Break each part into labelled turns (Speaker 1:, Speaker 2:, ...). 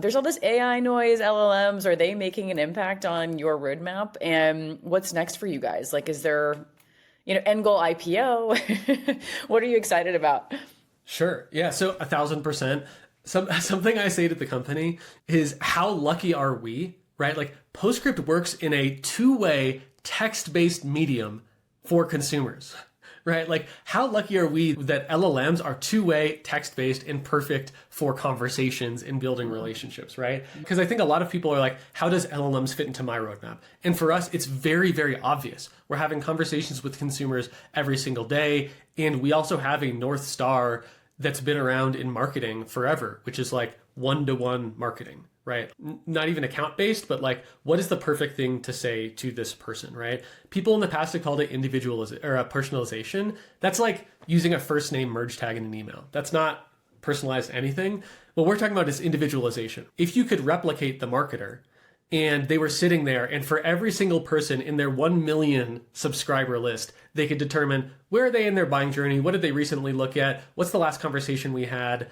Speaker 1: There's all this AI noise, LLMs. Are they making an impact on your roadmap? And what's next for you guys? Like, is there, end goal IPO? What are you excited about?
Speaker 2: Sure. Yeah. So 1,000%. Something I say to the company is how lucky are we, right? Like Postscript works in a two-way text-based medium for consumers, right? Like how lucky are we that LLMs are two-way text-based and perfect for conversations and building relationships, right? Because I think a lot of people are like, how does LLMs fit into my roadmap? And for us, it's very, very obvious. We're having conversations with consumers every single day. And we also have a North Star that's been around in marketing forever, which is like one-to-one marketing, right? Not even account-based, but like, what is the perfect thing to say to this person, right? People in the past have called it individualization or personalization. That's like using a first name merge tag in an email. That's not personalized anything. What we're talking about is individualization. If you could replicate the marketer and they were sitting there and for every single person in their 1 million subscriber list, they could determine where are they in their buying journey? What did they recently look at? What's the last conversation we had?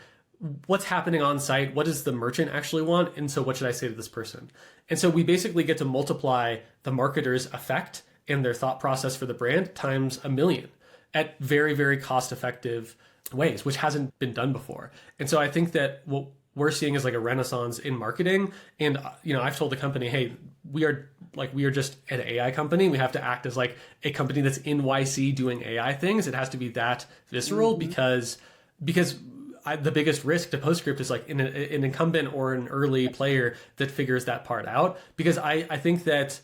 Speaker 2: What's happening on site? What does the merchant actually want? And so what should I say to this person? And so we basically get to multiply the marketer's effect and their thought process for the brand times 1 million at very, very cost-effective ways, which hasn't been done before. And so I think that what we're seeing is like a renaissance in marketing. And, I've told the company, hey, we are just an AI company. We have to act as like a company that's in YC doing AI things. It has to be that visceral because the biggest risk to Postscript is like an incumbent or an early player that figures that part out. Because I think that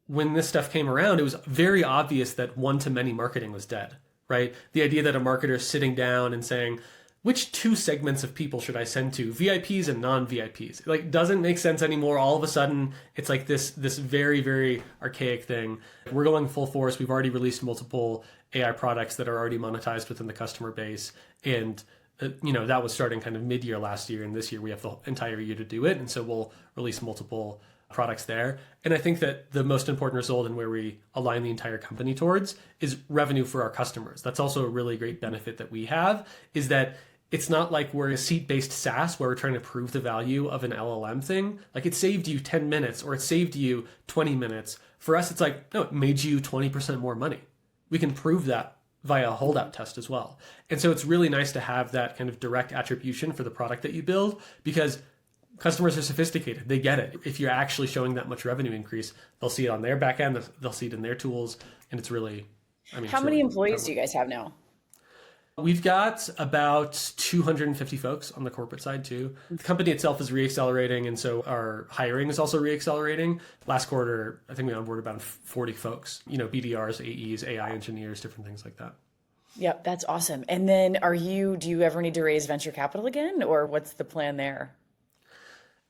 Speaker 2: when this stuff came around, it was very obvious that one-to-many marketing was dead, right? The idea that a marketer is sitting down and saying, which two segments of people should I send to, VIPs and non-VIPs? Like, doesn't make sense anymore. All of a sudden, it's like this very, very archaic thing. We're going full force. We've already released multiple AI products that are already monetized within the customer base. And, that was starting kind of mid-year last year. And this year, we have the entire year to do it. And so we'll release multiple products there. And I think that the most important result and where we align the entire company towards is revenue for our customers. That's also a really great benefit that we have, is that it's not like we're a seat-based SaaS where we're trying to prove the value of an LLM thing. Like it saved you 10 minutes or it saved you 20 minutes. For us, it's like, no, it made you 20% more money. We can prove that via a holdout test as well. And so it's really nice to have that kind of direct attribution for the product that you build because customers are sophisticated. They get it. If you're actually showing that much revenue increase, they'll see it on their back end, they'll see it in their tools. And it's really,
Speaker 1: How many employees do you guys have now?
Speaker 2: We've got about 250 folks on the corporate side too. The company itself is reaccelerating, and so our hiring is also reaccelerating. Last quarter, I think we onboarded about 40 folks, BDRs, AEs, AI engineers, different things like that.
Speaker 1: Yep, that's awesome. And then do you ever need to raise venture capital again, or what's the plan there?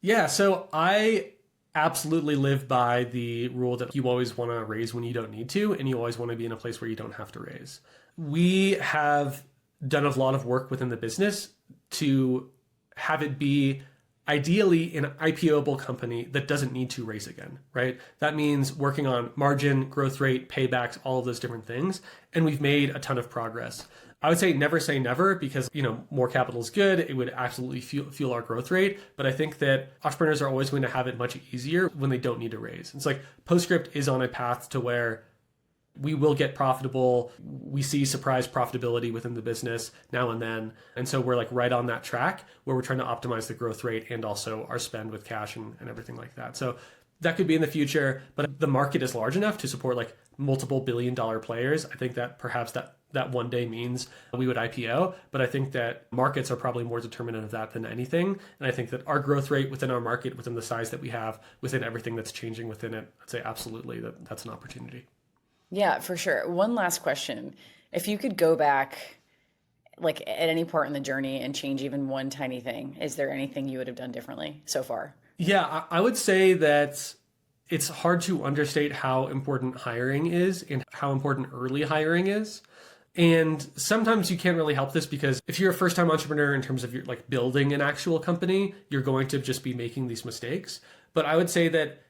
Speaker 2: Yeah, so I absolutely live by the rule that you always want to raise when you don't need to, and you always want to be in a place where you don't have to raise. We have done a lot of work within the business to have it be ideally an IPO-able company that doesn't need to raise again, right? That means working on margin, growth rate, paybacks, all of those different things. And we've made a ton of progress. I would say never because, more capital is good. It would absolutely fuel our growth rate. But I think that entrepreneurs are always going to have it much easier when they don't need to raise. It's like Postscript is on a path to where we will get profitable. We see surprise profitability within the business now and then. And so we're like right on that track where we're trying to optimize the growth rate and also our spend with cash and everything like that. So that could be in the future, but the market is large enough to support like multiple billion-dollar players. I think that perhaps that one day means we would IPO, but I think that markets are probably more determinant of that than anything. And I think that our growth rate within our market, within the size that we have, within everything that's changing within it, I'd say absolutely that's an opportunity.
Speaker 1: Yeah, for sure. One last question. If you could go back, like at any part in the journey and change even one tiny thing, is there anything you would have done differently so far?
Speaker 2: Yeah, I would say that it's hard to understate how important hiring is and how important early hiring is. And sometimes you can't really help this because if you're a first-time entrepreneur in terms of your like building an actual company, you're going to just be making these mistakes. But I would say that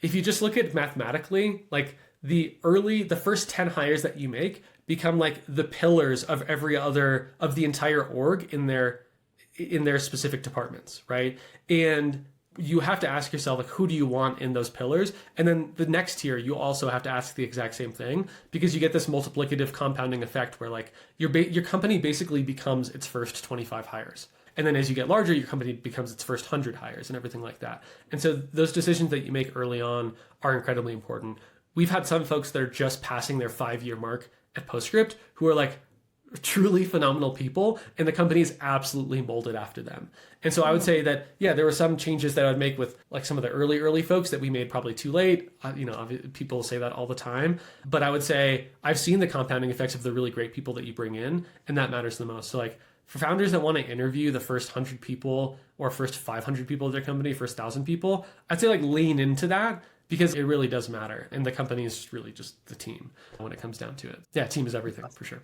Speaker 2: if you just look at mathematically, like the first 10 hires that you make become like the pillars of every other of the entire org in their in their specific departments, right? And you have to ask yourself, like, who do you want in those pillars? And then the next tier, you also have to ask the exact same thing, because you get this multiplicative compounding effect where like your company basically becomes its first 25 hires. And then as you get larger, your company becomes its first 100 hires and everything like that. And so those decisions that you make early on are incredibly important. We've had some folks that are just passing their 5-year mark at Postscript who are like truly phenomenal people, and the company is absolutely molded after them. And so I would say that, yeah, there were some changes that I would make with like some of the early folks that we made probably too late. People say that all the time, but I would say I've seen the compounding effects of the really great people that you bring in, and that matters the most. So like for founders that want to interview the first 100 people or first 500 people of their company, first 1,000 people, I'd say like lean into that, because it really does matter. And the company is really just the team when it comes down to it. Yeah, team is everything for sure.